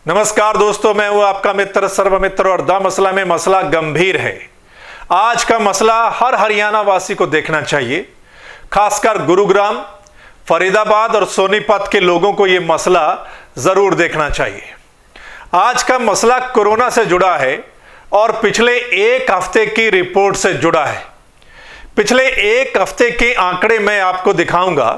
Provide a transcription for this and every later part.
नमस्कार दोस्तों, मैं हूं आपका मित्र सर्वमित्र और द मसला में मसला गंभीर है। आज का मसला हर हरियाणा वासी को देखना चाहिए, खासकर गुरुग्राम, फरीदाबाद और सोनीपत के लोगों को यह मसला जरूर देखना चाहिए। आज का मसला कोरोना से जुड़ा है और पिछले एक हफ्ते की रिपोर्ट से जुड़ा है। पिछले एक हफ्ते के आंकड़े मैं आपको दिखाऊंगा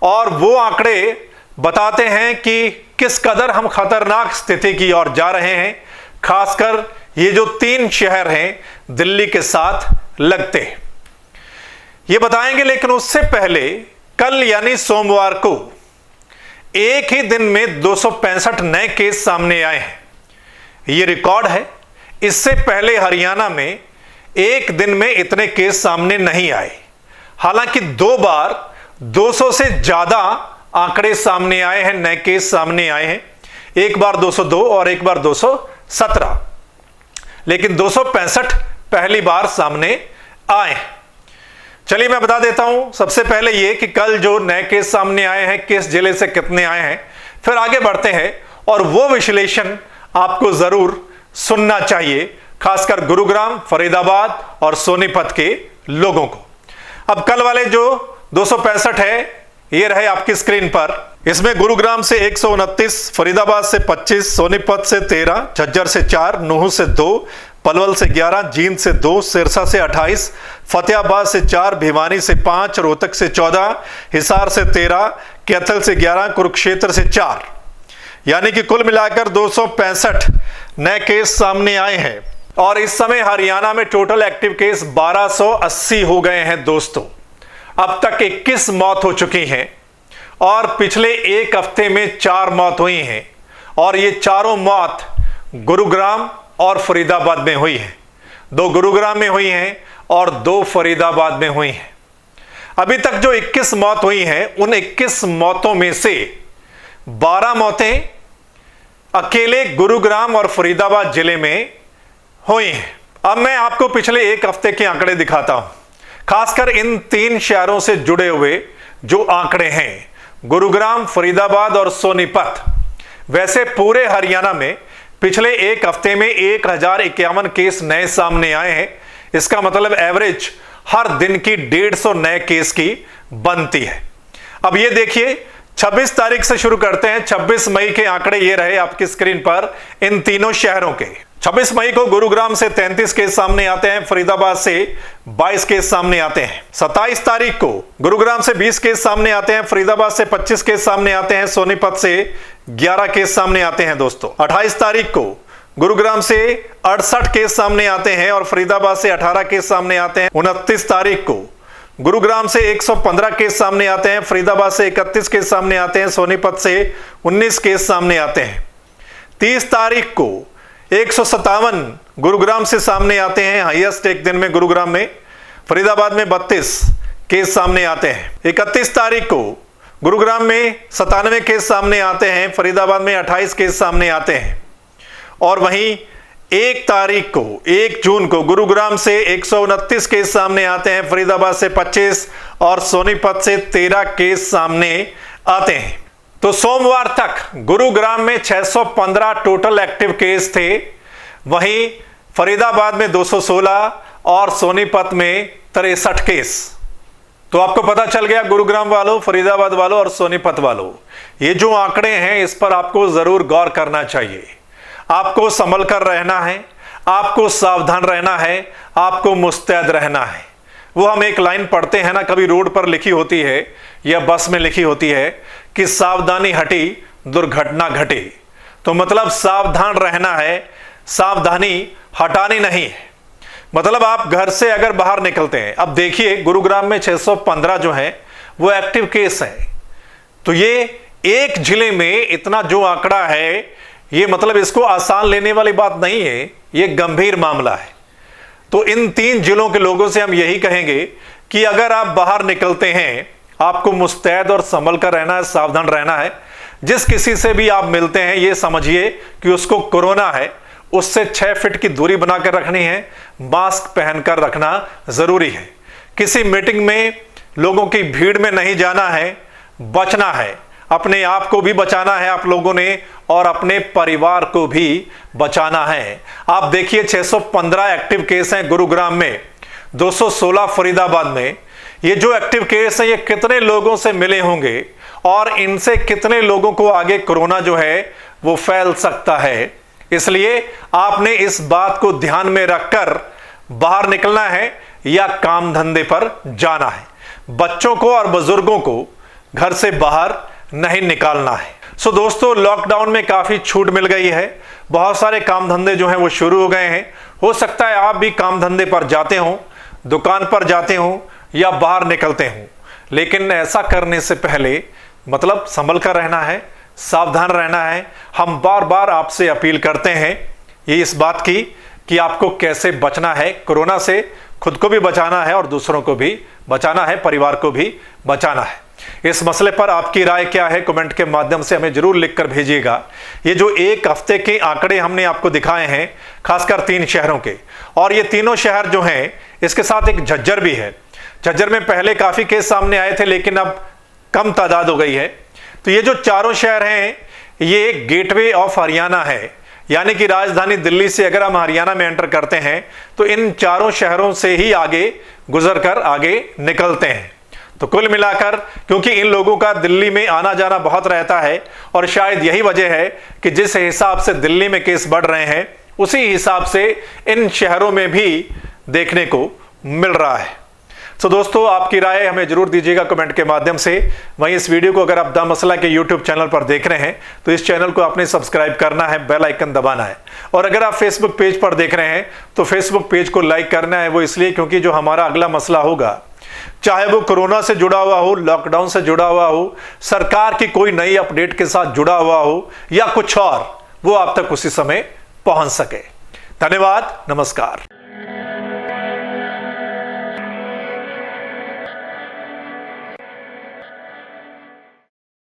और वो आंकड़े बताते हैं कि किस कदर हम खतरनाक स्थिति की ओर जा रहे हैं, खासकर ये जो 3 शहर हैं दिल्ली के साथ लगते, ये बताएंगे। लेकिन उससे पहले कल यानी सोमवार को एक ही दिन में 265 नए केस सामने आए हैं। ये रिकॉर्ड है। इससे पहले हरियाणा में एक दिन में इतने केस सामने नहीं आए। हालांकि 2 बार 200 से ज्यादा आंकड़े सामने आए हैं, नए केस सामने आए हैं। एक बार 202 और एक बार 217, लेकिन 265 पहली बार सामने आए। चलिए मैं बता देता हूं सबसे पहले ये कि कल जो नए केस सामने आए हैं, किस जिले से कितने आए हैं, फिर आगे बढ़ते हैं और वो विश्लेषण आपको जरूर सुनना चाहिए, खासकर गुरुग्राम, फरीदाबाद और सोनीपत के लोगों को। अब कल वाले जो 265 है ये रहे आपकी स्क्रीन पर। इसमें गुरुग्राम से 129, फरीदाबाद से 25, सोनीपत से 13, झज्जर से 4, नूहू से 2, पलवल से 11, जींद से 2, सिरसा से 28, फतेहाबाद से 4, भिवानी से 5, रोहतक से 14, हिसार से 13, कैथल से 11, कुरुक्षेत्र से 4, यानी कि कुल मिलाकर 265 नए केस सामने आए हैं। और इस समय हरियाणा में टोटल एक्टिव केस 1280 हो गए हैं दोस्तों। अब तक 21 मौत हो चुकी हैं और पिछले एक हफ्ते में 4 मौत हुई हैं, और ये चारों मौत गुरुग्राम और फरीदाबाद में हुई हैं। 2 गुरुग्राम में हुई हैं और 2 फरीदाबाद में हुई हैं। अभी तक जो 21 मौत हुई हैं, उन 21 मौतों में से 12 मौतें अकेले गुरुग्राम और फरीदाबाद जिले में हुई हैं। अब मैं आपको पिछले एक हफ्ते के आंकड़े दिखाता हूं, खासकर इन 3 शहरों से जुड़े हुए जो आंकड़े हैं, गुरुग्राम, फरीदाबाद और सोनीपत। वैसे पूरे हरियाणा में पिछले एक हफ्ते में 1051 केस नए सामने आए हैं। इसका मतलब एवरेज हर दिन की 150 नए केस की बनती है। अब ये देखिए, 26 तारीख से शुरू करते हैं। 26 मई के आंकड़े ये रहे आपकी स्क्रीन पर इन तीनों शहरों के। 26 मई को गुरुग्राम से 33 केस सामने आते हैं, फरीदाबाद से 22 केस सामने आते हैं। 27 तारीख को गुरुग्राम से 20 केस सामने आते हैं, फरीदाबाद से 25 केस सामने आते हैं, सोनीपत से 11 केस सामने आते हैं दोस्तों। 28 तारीख को गुरुग्राम से 68 केस सामने आते हैं और फरीदाबाद से 18 केस सामने आते हैं। 29 तारीख को गुरुग्राम से 115 केस सामने आते हैं, फरीदाबाद से 31 केस सामने आते हैं, सोनीपत से 19 केस सामने आते हैं। 30 तारीख को 157 गुरुग्राम से सामने आते हैं, हाईएस्ट एक दिन में गुरुग्राम में। फरीदाबाद में 32 केस सामने आते हैं। 31 तारीख को गुरुग्राम में 97 केस सामने आते हैं, फरीदाबाद में 28 केस सामने आते हैं। और वहीं 1 तारीख को 1 जून को गुरुग्राम से 129 केस सामने आते हैं, फरीदाबाद से 25 और सोनीपत से 13 केस सामने आते हैं। तो सोमवार तक गुरुग्राम में 615 टोटल एक्टिव केस थे, वहीं फरीदाबाद में 216 और सोनीपत में 63 केस। तो आपको पता चल गया गुरुग्राम वालों, फरीदाबाद वालों और सोनीपत वालों, ये जो आंकड़े हैं इस पर आपको जरूर गौर करना चाहिए। आपको संभल कर रहना है, आपको सावधान रहना है, आपको मुस्तैद रहना है। वो हम एक लाइन पढ़ते हैं ना, कभी रोड पर लिखी होती है या बस में लिखी होती है कि सावधानी हटी दुर्घटना घटी। तो मतलब सावधान रहना है, सावधानी हटानी नहीं है। मतलब आप घर से अगर बाहर निकलते हैं, अब देखिए गुरुग्राम में 615 जो है वो एक्टिव केस है। तो ये एक जिले में इतना जो आंकड़ा है, ये मतलब इसको आसान लेने वाली बात नहीं है, ये गंभीर मामला है। तो इन 3 जिलों के लोगों से हम यही कहेंगे कि अगर आप बाहर निकलते हैं, आपको मुस्तैद और संभल कर रहना है, सावधान रहना है। जिस किसी से भी आप मिलते हैं, ये समझिए कि उसको कोरोना है, उससे 6 फीट की दूरी बनाकर रखनी है, मास्क पहनकर रखना जरूरी है। किसी मीटिंग में लोगों की भीड़ में नहीं जाना है, बचना है। अपने आप को भी बचाना है आप लोगों ने और अपने परिवार को भी बचाना है। आप देखिए 615 एक्टिव केस हैं गुरुग्राम में, 216 फरीदाबाद में। ये जो एक्टिव केस हैं ये कितने लोगों से मिले होंगे और इनसे कितने लोगों को आगे कोरोना जो है वो फैल सकता है। इसलिए आपने इस बात को ध्यान में रखकर बाहर निकलना है या काम धंधे पर जाना है। बच्चों को और बुजुर्गों को घर से बाहर नहीं निकालना है। सो दोस्तों, लॉकडाउन में काफी छूट मिल गई है, बहुत सारे काम धंधे जो हैं वो शुरू हो गए हैं। हो सकता है आप भी काम धंधे पर जाते हो, दुकान पर जाते हो या बाहर निकलते हो, लेकिन ऐसा करने से पहले मतलब संभल कर रहना है, सावधान रहना है। हम बार बार आपसे अपील करते हैं ये इस बात की कि आपको कैसे बचना है कोरोना से, खुद को भी बचाना है और दूसरों को भी बचाना है, परिवार को भी बचाना है। इस मसले पर आपकी राय क्या है कमेंट के माध्यम से हमें जरूर लिखकर भेजिएगा। ये जो एक हफ्ते के आंकड़े हमने आपको दिखाए हैं खासकर 3 शहरों के, और ये तीनों शहर जो हैं इसके साथ एक झज्जर भी है। झज्जर में पहले काफी केस सामने आए थे लेकिन अब कम तादाद हो गई है। तो ये जो चारों शहर हैं ये गेटवे ऑफ हरियाणा है, यानी कि राजधानी दिल्ली से अगर हम हरियाणा में एंटर करते हैं तो इन चारों शहरों से ही आगे गुजरकर आगे निकलते हैं। तो कुल मिलाकर क्योंकि इन लोगों का दिल्ली में आना जाना बहुत रहता है और शायद यही वजह है कि जिस हिसाब से दिल्ली में केस बढ़ रहे हैं उसी हिसाब से इन शहरों में भी देखने को मिल रहा है। तो दोस्तों, आपकी राय हमें जरूर दीजिएगा कमेंट के माध्यम से। वहीं इस वीडियो को अगर आप द मसला के यूट्यूब चैनल पर देख रहे हैं तो इस चैनल को आपने सब्सक्राइब करना है, बेल आइकन दबाना है। और अगर आप फेसबुक पेज पर देख रहे हैं तो फेसबुक पेज को लाइक करना है। वो इसलिए क्योंकि जो हमारा अगला मसला होगा, चाहे वो कोरोना से जुड़ा हुआ हो, लॉकडाउन से जुड़ा हुआ हो, सरकार की कोई नई अपडेट के साथ जुड़ा हुआ हो या कुछ और, वो आप तक उसी समय पहुंच सके। धन्यवाद, नमस्कार।